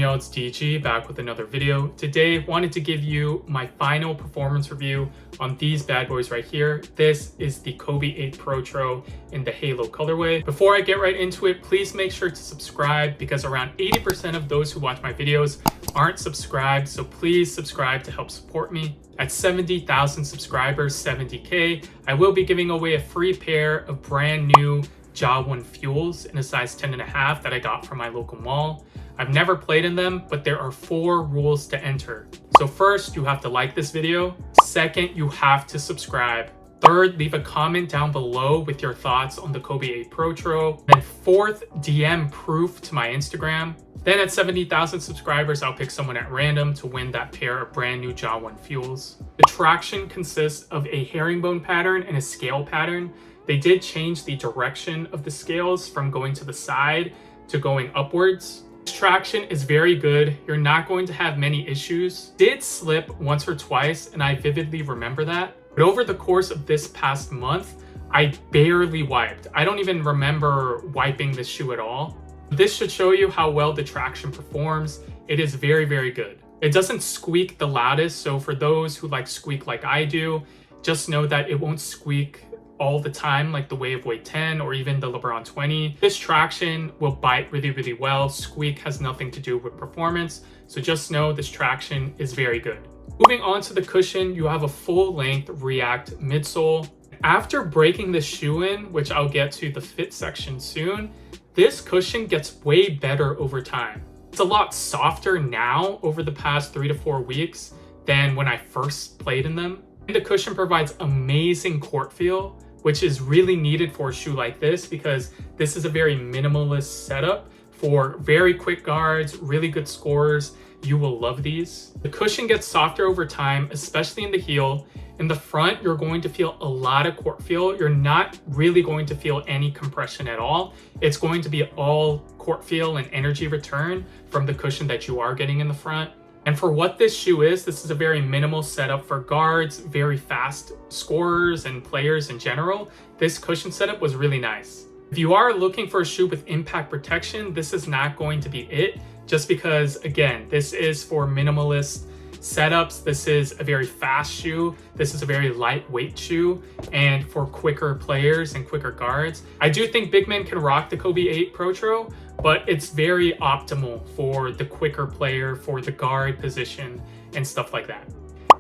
y'all, it's DG back with another video. Today, wanted to give you my final performance review on these bad boys right here. This is the Kobe 8 Protro in the Halo colorway. Before I get right into it, please make sure to subscribe because around 80% of those who watch my videos aren't subscribed, so please subscribe to help support me. At 70,000 subscribers, 70K, I will be giving away a free pair of brand new Jaw 1 Fuels in a size 10.5 that I got from my local mall. I've never played in them, but there are 4 rules to enter. So first, you have to like this video. Second, you have to subscribe. Third, leave a comment down below with your thoughts on the Kobe 8 Protro. Then fourth, DM proof to my Instagram. Then at 70,000 subscribers, I'll pick someone at random to win that pair of brand new Jaw 1 Fuels. The traction consists of a herringbone pattern and a scale pattern. They did change the direction of the scales from going to the side to going upwards. This traction is very good. You're not going to have many issues. Did slip once or twice, and I vividly remember that. But over the course of this past month, I barely wiped. I don't even remember wiping this shoe at all. This should show you how well the traction performs. It is very, very good. It doesn't squeak the loudest, so for those who like squeak like I do, just know that it won't squeak all the time like the Wave Weight 10 or even the LeBron 20. This traction will bite really, really well. Squeak has nothing to do with performance, so just know this traction is very good. Moving on to the cushion, you have a full-length React midsole. After breaking the shoe in, which I'll get to the fit section soon, this cushion gets way better over time. It's a lot softer now over the past 3 to 4 weeks than when I first played in them. And the cushion provides amazing court feel, which is really needed for a shoe like this because this is a very minimalist setup for very quick guards, really good scorers. You will love these. The cushion gets softer over time, especially in the heel. In the front, you're going to feel a lot of court feel. You're not really going to feel any compression at all. It's going to be all court feel and energy return from the cushion that you are getting in the front. And for what this shoe is, this is a very minimal setup for guards, very fast scorers and players in general. This cushion setup was really nice. If you are looking for a shoe with impact protection, this is not going to be it, just because, again, this is for minimalist setups. This is a very fast shoe. This is a very lightweight shoe, and for quicker players and quicker guards. I do think big men can rock the Kobe 8 Protro, but it's very optimal for the quicker player, for the guard position and stuff like that.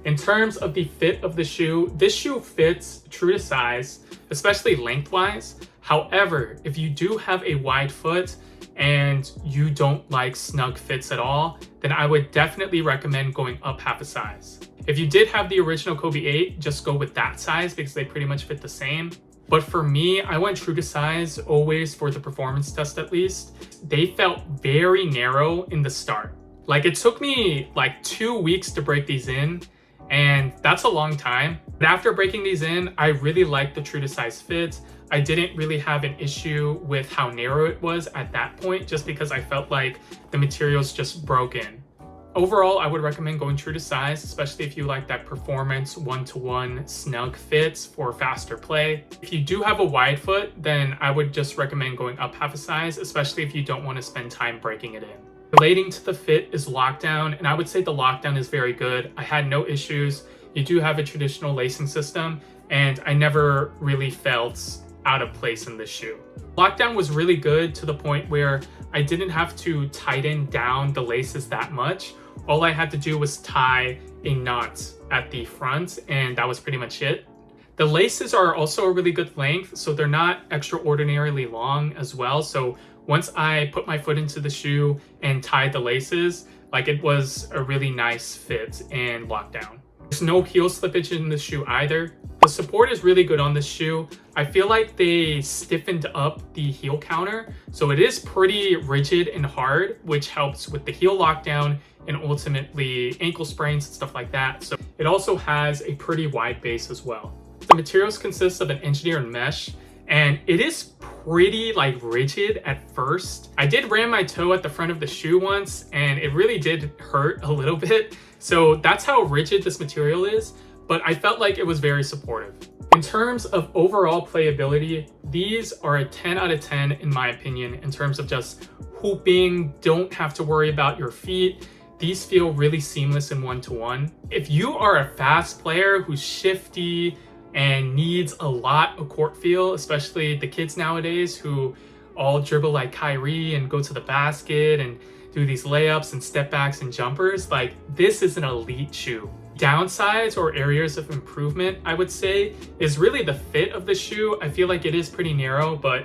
In terms of the fit of the shoe, this shoe fits true to size, especially lengthwise. However, if you do have a wide foot and you don't like snug fits at all, then I would definitely recommend going up half a size. If you did have the original Kobe 8, just go with that size because they pretty much fit the same. But for me, I went true to size always for the performance test at least. They felt very narrow in the start. Like it took me like 2 weeks to break these in, and that's a long time. But after breaking these in, I really liked the true to size fit. I didn't really have an issue with how narrow it was at that point, just because I felt like the materials just broke in. Overall, I would recommend going true to size, especially if you like that performance one-to-one snug fits for faster play. If you do have a wide foot, then I would just recommend going up half a size, especially if you don't want to spend time breaking it in. Relating to the fit is lockdown, and I would say the lockdown is very good. I had no issues. You do have a traditional lacing system, and I never really felt out of place in this shoe. Lockdown was really good to the point where I didn't have to tighten down the laces that much. All I had to do was tie a knot at the front, and that was pretty much it. The laces are also a really good length, so they're not extraordinarily long as well. So once I put my foot into the shoe and tied the laces, like it was a really nice fit in lockdown. There's no heel slippage in this shoe either. The support is really good on this shoe. I feel like they stiffened up the heel counter, so it is pretty rigid and hard, which helps with the heel lockdown and ultimately ankle sprains and stuff like that. So it also has a pretty wide base as well. The materials consist of an engineered mesh, and it is pretty like rigid at first. I did ram my toe at the front of the shoe once, and it really did hurt a little bit. So that's how rigid this material is, but I felt like it was very supportive. In terms of overall playability, these are a 10 out of 10 in my opinion in terms of just hooping, don't have to worry about your feet. These feel really seamless in one-to-one. If you are a fast player who's shifty and needs a lot of court feel, especially the kids nowadays who all dribble like Kyrie and go to the basket and do these layups and step backs and jumpers, like this is an elite shoe. Downsides or areas of improvement, I would say, is really the fit of the shoe. I feel like it is pretty narrow, but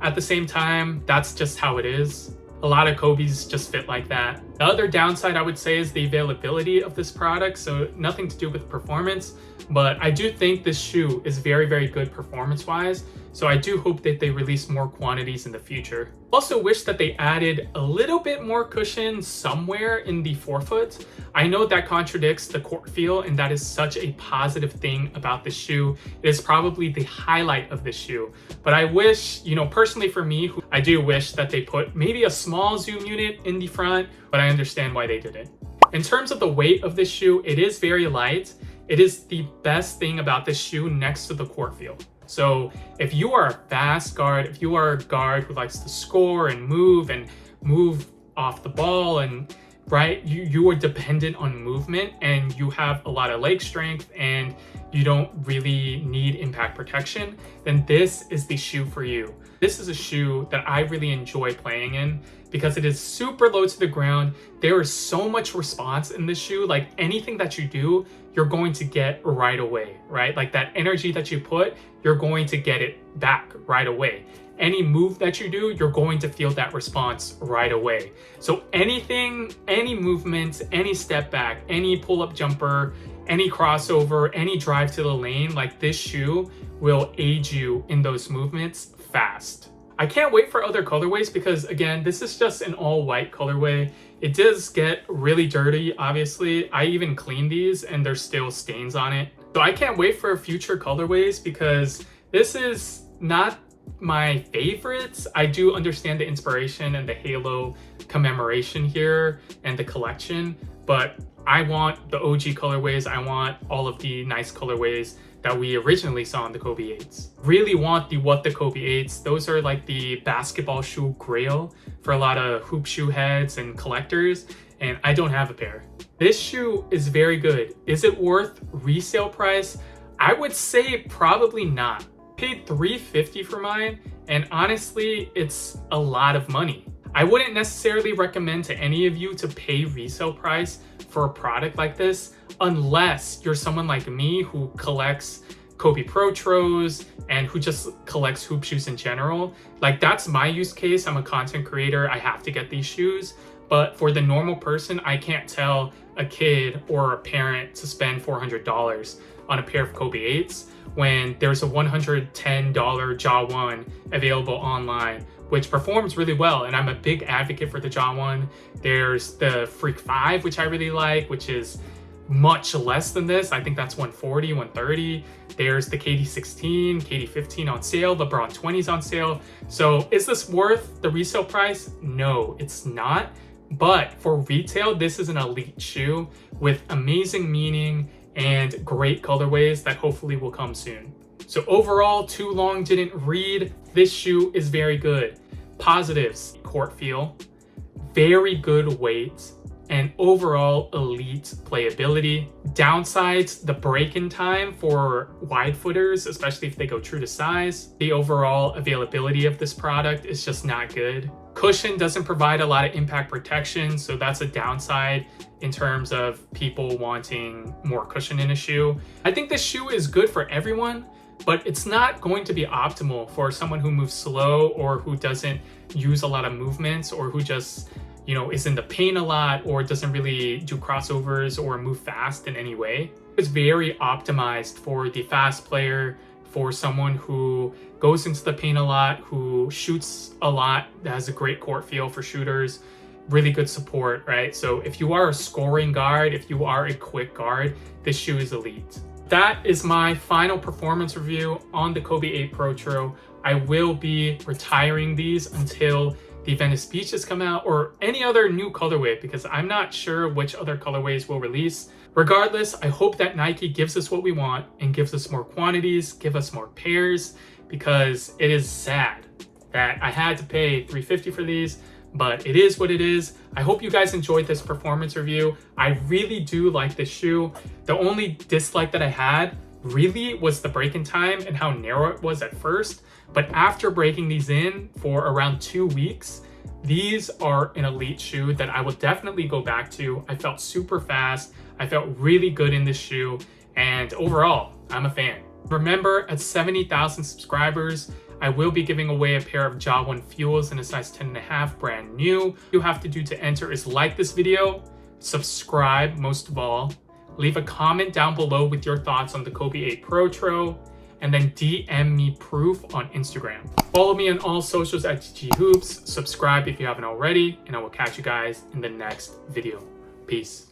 at the same time, that's just how it is. A lot of Kobe's just fit like that. The other downside I would say is the availability of this product, so nothing to do with performance, but I do think this shoe is very, very good performance-wise, so I do hope that they release more quantities in the future. Also wish that they added a little bit more cushion somewhere in the forefoot. I know that contradicts the court feel, and that is such a positive thing about this shoe. It is probably the highlight of this shoe. But I wish, personally for me, I do wish that they put maybe a small zoom unit in the front, but I understand why they didn't. In terms of the weight of this shoe, it is very light. It is the best thing about this shoe next to the court feel. So if you are a fast guard, if you are a guard who likes to score and move off the ball and right, you are dependent on movement and you have a lot of leg strength and you don't really need impact protection, then this is the shoe for you. This is a shoe that I really enjoy playing in because it is super low to the ground. There is so much response in this shoe. Like anything that you do, you're going to get right away, right? Like that energy that you put, you're going to get it back right away. Any move that you do, you're going to feel that response right away. So anything, any movement, any step back, any pull-up jumper, any crossover, any drive to the lane, like this shoe will aid you in those movements fast. I can't wait for other colorways because again, this is just an all white colorway. It does get really dirty, obviously. I even cleaned these and there's still stains on it. So I can't wait for future colorways because this is not my favorites. I do understand the inspiration and the Halo commemoration here and the collection, but I want the OG colorways. I want all of the nice colorways that we originally saw in the Kobe 8s. Really want the What the Kobe 8s. Those are like the basketball shoe grail for a lot of hoop shoe heads and collectors, and I don't have a pair. This shoe is very good. Is it worth resale price? I would say probably not. Paid $350 for mine, and honestly, it's a lot of money. I wouldn't necessarily recommend to any of you to pay resale price for a product like this unless you're someone like me who collects Kobe Protros and who just collects hoop shoes in general. Like that's my use case. I'm a content creator. I have to get these shoes. But for the normal person, I can't tell a kid or a parent to spend $400 on a pair of Kobe 8s when there's a $110 Jaw 1 available online, which performs really well. And I'm a big advocate for the Jaw 1. There's the Freak 5, which I really like, which is much less than this. I think that's $140, $130. There's the KD 16, KD 15 on sale, LeBron 20s on sale. So is this worth the resale price? No, it's not. But for retail, this is an elite shoe with amazing meaning and great colorways that hopefully will come soon. So overall, too long didn't read. This shoe is very good. Positives, court feel, very good weight, and overall elite playability. Downsides, the break-in time for wide footers, especially if they go true to size. The overall availability of this product is just not good. Cushion doesn't provide a lot of impact protection, so that's a downside in terms of people wanting more cushion in a shoe. I think this shoe is good for everyone, but it's not going to be optimal for someone who moves slow or who doesn't use a lot of movements or who just is in the paint a lot or doesn't really do crossovers or move fast in any way. It's very optimized for the fast player, for someone who goes into the paint a lot, who shoots a lot, that has a great court feel for shooters, really good support, right? So if you are a scoring guard, if you are a quick guard, this shoe is elite. That is my final performance review on the Kobe 8 Protro. I will be retiring these until the Venice Beaches come out or any other new colorway because I'm not sure which other colorways will release. Regardless, I hope that Nike gives us what we want and gives us more quantities, give us more pairs, because it is sad that I had to pay $350 for these, but it is what it is. I hope you guys enjoyed this performance review. I really do like this shoe. The only dislike that I had really was the break-in time and how narrow it was at first. But after breaking these in for around 2 weeks, these are an elite shoe that I will definitely go back to. I felt super fast. I felt really good in this shoe. And overall, I'm a fan. Remember, at 70,000 subscribers, I will be giving away a pair of Ja 1 Fuels in a size 10.5, brand new. All you have to do to enter is like this video, subscribe most of all, leave a comment down below with your thoughts on the Kobe 8 Protro, and then DM me proof on Instagram. Follow me on all socials at GG Hoops, subscribe if you haven't already, and I will catch you guys in the next video. Peace.